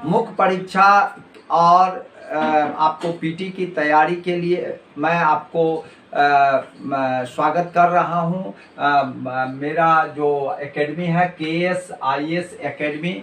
मुख्य परीक्षा और आपको पीटी की तैयारी के लिए मैं आपको स्वागत कर रहा हूं। मेरा जो एकेडमी है KSIS एकेडमी,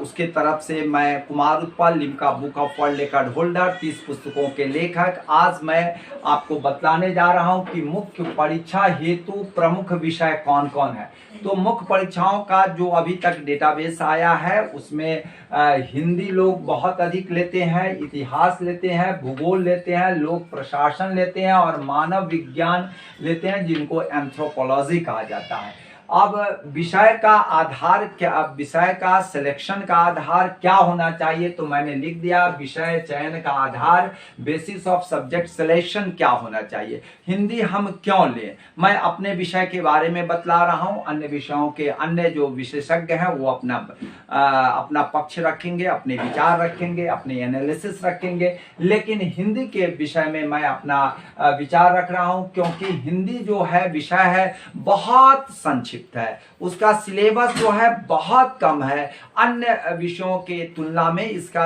उसके तरफ से मैं Kumar Utpal, Limca book of world record holder, 30 पुस्तकों के लेखक, आज मैं आपको बतलाने जा रहा हूं कि मुख्य परीक्षा हेतु प्रमुख विषय कौन कौन है। तो मुख्य परीक्षाओं का जो अभी तक डेटाबेस आया है उसमें हिंदी लोग बहुत अधिक लेते हैं, इतिहास लेते हैं, भूगोल लेते हैं, लोक प्रशासन लेते हैं और मानव विज्ञान लेते हैं, जिनको एंथ्रोपोलॉजी कहा जाता है। अब विषय का आधार क्या, विषय का सिलेक्शन का आधार क्या होना चाहिए, तो मैंने लिख दिया विषय चयन का आधार, बेसिस ऑफ सब्जेक्ट सिलेक्शन क्या होना चाहिए। हिंदी हम क्यों लें, मैं अपने विषय के बारे में बतला रहा हूं, अन्य विषयों के अन्य जो विशेषज्ञ हैं वो अपना पक्ष रखेंगे, अपने विचार रखेंगे, अपने एनालिसिस रखेंगे, लेकिन हिंदी के विषय में मैं अपना विचार रख रहा हूं, क्योंकि हिंदी जो है विषय है बहुत संक्षिप्त है, उसका सिलेबस जो है बहुत कम है। अन्य विषयों के तुलना में इसका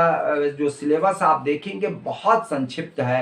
जो सिलेबस आप देखेंगे बहुत संक्षिप्त है।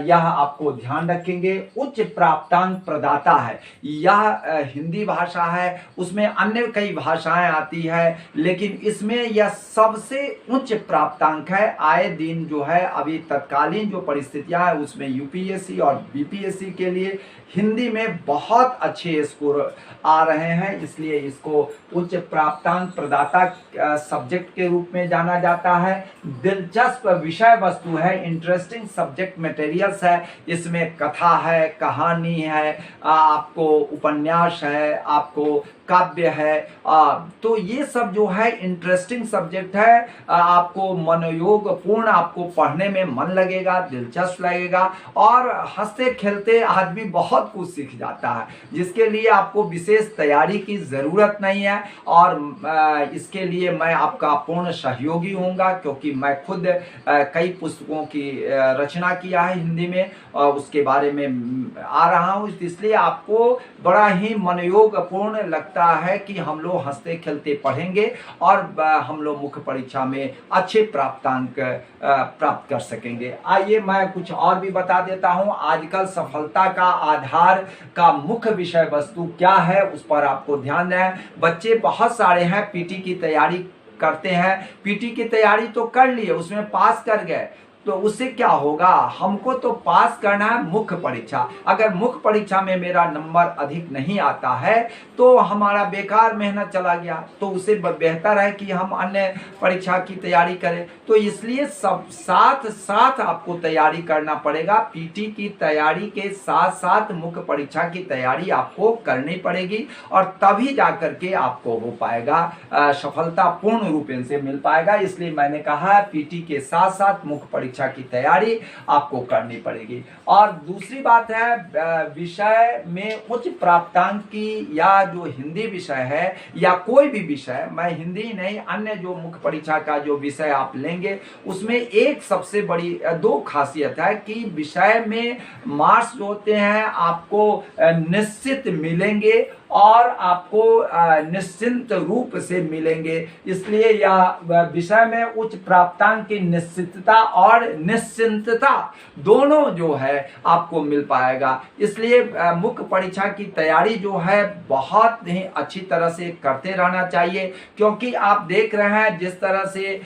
यह आपको ध्यान रखेंगे, उच्च प्राप्तांक प्रदाता है। यह हिंदी भाषा है, उसमें अन्य कई भाषाएं आती है, लेकिन इसमें यह सबसे उच्च प्राप्तांक है। आए दिन जो है अभी तत्कालीन जो परिस्थितियां है उसमें यूपीएससी और बीपीएससी के लिए हिंदी में बहुत अच्छे स्कोर आ रहे हैं, इसलिए इसको उच्च प्राप्तांक प्रदाता सब्जेक्ट के रूप में जाना जाता है। दिलचस्प विषय वस्तु है, इंटरेस्टिंग सब्जेक्ट मटेरियल्स है, इसमें कथा है, कहानी है, आपको उपन्यास है, आपको काव्य है, तो ये सब जो है इंटरेस्टिंग सब्जेक्ट है। आपको मनोयोग पूर्ण, आपको पढ़ने में मन लगेगा, दिलचस्प लगेगा और हंसते खेलते आदमी बहुत कुछ सीख जाता है, जिसके लिए आपको विशेष तैयारी की जरूरत नहीं है। और इसके लिए मैं आपका पूर्ण सहयोगी होऊंगा, क्योंकि मैं खुद कई पुस्तकों की रचना किया है हिंदी में और उसके बारे में आ रहा हूँ, इसलिए आपको बड़ा ही मनोयोग पूर्ण लगता है कि हम लोग हंसते खेलते पढ़ेंगे और हम लोग मुख्य परीक्षा में अच्छे प्राप्तांक प्राप्त कर सकेंगे। आइए मैं कुछ और भी बता देता हूं। आजकल सफलता का आधार का मुख्य विषय वस्तु क्या है, उस पर आपको ध्यान दें। बच्चे बहुत सारे हैं पीटी की तैयारी करते हैं, पीटी की तैयारी तो कर लिए, उसमें पास कर गए, तो उससे क्या होगा, हमको तो पास करना है मुख्य परीक्षा। अगर मुख्य परीक्षा में मेरा नंबर अधिक नहीं आता है तो हमारा बेकार मेहनत चला गया, तो उससे बेहतर है कि हम अन्य परीक्षा की तैयारी करें। तो इसलिए सब साथ साथ आपको तैयारी करना पड़ेगा। पीटी की तैयारी के साथ साथ मुख्य परीक्षा की तैयारी आपको करनी पड़ेगी और तभी जाकर के आपको हो पाएगा, सफलता पूर्ण रूप से मिल पाएगा। इसलिए मैंने कहा पीटी के साथ साथ मुख्य परीक्षा की तैयारी आपको करनी पड़ेगी। और दूसरी बात है, विषय में उच्च प्राप्तांक की, या जो हिंदी विषय है या कोई भी विषय, मैं हिंदी ही नहीं अन्य जो मुख्य परीक्षा का जो विषय आप लेंगे उसमें एक सबसे बड़ी दो खासियत है कि विषय में मार्क्स जो होते हैं आपको निश्चित मिलेंगे और आपको निश्चिंत रूप से मिलेंगे। इसलिए यह विषय में उच्च प्राप्तांक की निश्चितता और निश्चिंतता दोनों जो है आपको मिल पाएगा। इसलिए मुख्य परीक्षा की तैयारी जो है बहुत ही अच्छी तरह से करते रहना चाहिए, क्योंकि आप देख रहे हैं जिस तरह से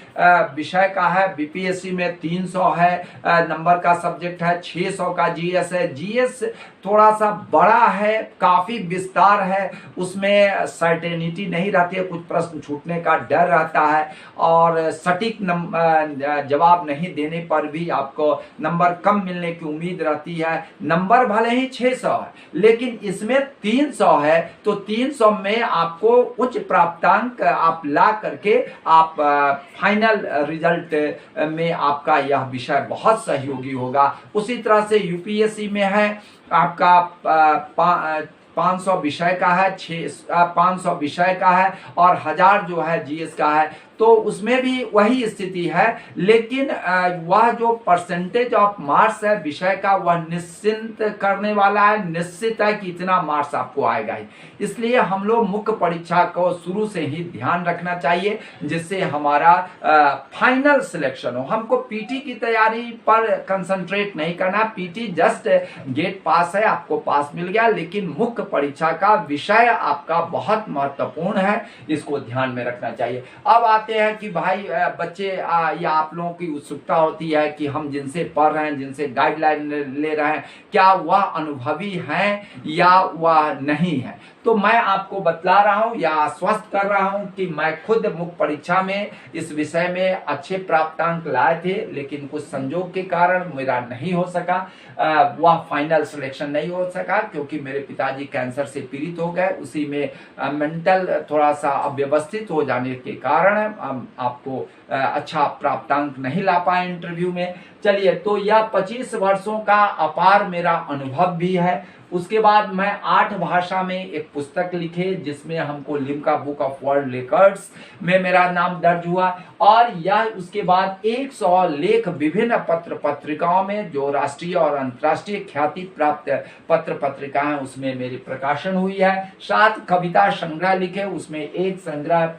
विषय का है, बीपीएससी में 300 है नंबर का सब्जेक्ट है, 600 का जीएस है। जीएस थोड़ा सा बड़ा है, काफी विस्तार है, उसमें सर्टेनिटी नहीं रहती है, कुछ प्रश्न छूटने का डर रहता है और सटीक जवाब नहीं देने पर भी आपको नंबर कम मिलने की उम्मीद रहती है। नंबर भले ही 600 है, लेकिन इसमें 300 है, तो 300 में आपको उच्च प्राप्तांक आप ला करके आप फाइनल रिजल्ट में आपका यह विषय बहुत सहयोगी होगा। उसी तरह से यूपीएससी में है आपका 500 विषय का है, 500 विषय का है और 1000 जो है जीएस का है, तो उसमें भी वही स्थिति है। लेकिन वह जो परसेंटेज ऑफ मार्क्स है विषय का वह निश्चिंत करने वाला है, निश्चित है कि इतना मार्क्स आपको आएगा ही। इसलिए हम लोग मुख्य परीक्षा को शुरू से ही ध्यान रखना चाहिए जिससे हमारा फाइनल सिलेक्शन हो। हमको पीटी की तैयारी पर कंसंट्रेट नहीं करना, पीटी जस्ट गेट पास है, आपको पास मिल गया, लेकिन मुख्य परीक्षा का विषय आपका बहुत महत्वपूर्ण है, इसको ध्यान में रखना चाहिए। अब आते हैं कि भाई बच्चे या आप लोगों की उत्सुकता होती है कि हम जिनसे पढ़ रहे हैं, जिनसे गाइडलाइन ले रहे हैं, क्या वह अनुभवी हैं या वह नहीं है। तो मैं आपको बतला रहा हूं या आश्वस्त कर रहा हूं कि मैं खुद मुख्य परीक्षा में इस विषय में अच्छे प्राप्तांक लाए थे, लेकिन कुछ संजोग के कारण मेरा नहीं हो सका, वह फाइनल सिलेक्शन नहीं हो सका क्योंकि मेरे पिताजी कैंसर से पीड़ित हो गए। उसी में मेंटल थोड़ा सा अव्यवस्थित हो जाने के कारण आपको अच्छा प्राप्तांक नहीं ला पाए इंटरव्यू में। चलिए, तो यह 25 वर्षों का अपार मेरा अनुभव भी है। उसके बाद मैं 8 भाषा में एक पुस्तक लिखे जिसमें हमको Limca book of world records में मेरा नाम दर्ज हुआ, और यह उसके बाद 100 लेख विभिन्न पत्र पत्रिकाओं में जो राष्ट्रीय और अंतर्राष्ट्रीय ख्याति प्राप्त पत्र पत्रिकाएं उसमें मेरी प्रकाशन हुई है। 7 कविता संग्रह लिखे, उसमें एक संग्रह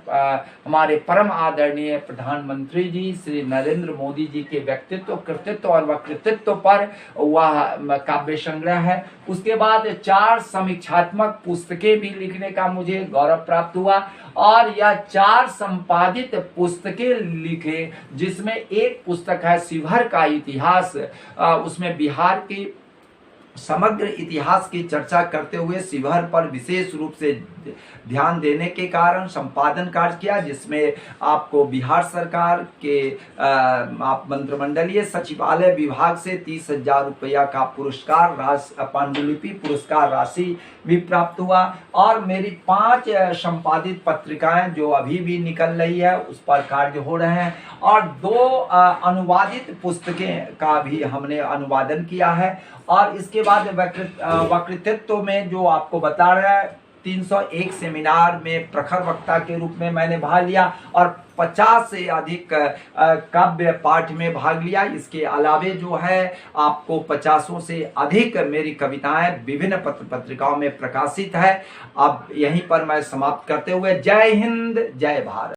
हमारे परम आदरणीय प्रधानमंत्री जी श्री नरेंद्र मोदी जी के व्यक्तित्व, कृतित्व और वक्तृत्व पर वह काव्य संग्रह है। उसके बाद 4 समीक्षात्मक पुस्तकें भी लिखने का मुझे गौरव प्राप्त हुआ, और यह 4 संपादित पुस्तकें लिखे जिसमें एक पुस्तक है शिवहर का इतिहास, उसमें बिहार की समग्र इतिहास की चर्चा करते हुए शिवहर पर विशेष रूप से ध्यान देने के कारण संपादन कार्य किया, जिसमें आपको बिहार सरकार के आप मंत्रिमंडलीय सचिवालय विभाग से 30,000 रुपया का पुरस्कार पांडुलिपि पुरस्कार राशि भी प्राप्त हुआ, और मेरी 5 संपादित पत्रिकाएं जो अभी भी निकल रही है उस पर कार्य हो रहे हैं, और 2 अनुवादित पुस्तकें का भी हमने अनुवादन किया है। और इसके बाद वक्तृत्व में जो आपको बता रहा है 301 सेमिनार में प्रखर वक्ता के रूप में मैंने भाग लिया, और 50 से अधिक काव्य पाठ में भाग लिया। इसके अलावे जो है आपको 50 से अधिक मेरी कविताएं विभिन्न पत्र पत्रिकाओं में प्रकाशित है। अब यहीं पर मैं समाप्त करते हुए जय हिंद, जय भारत।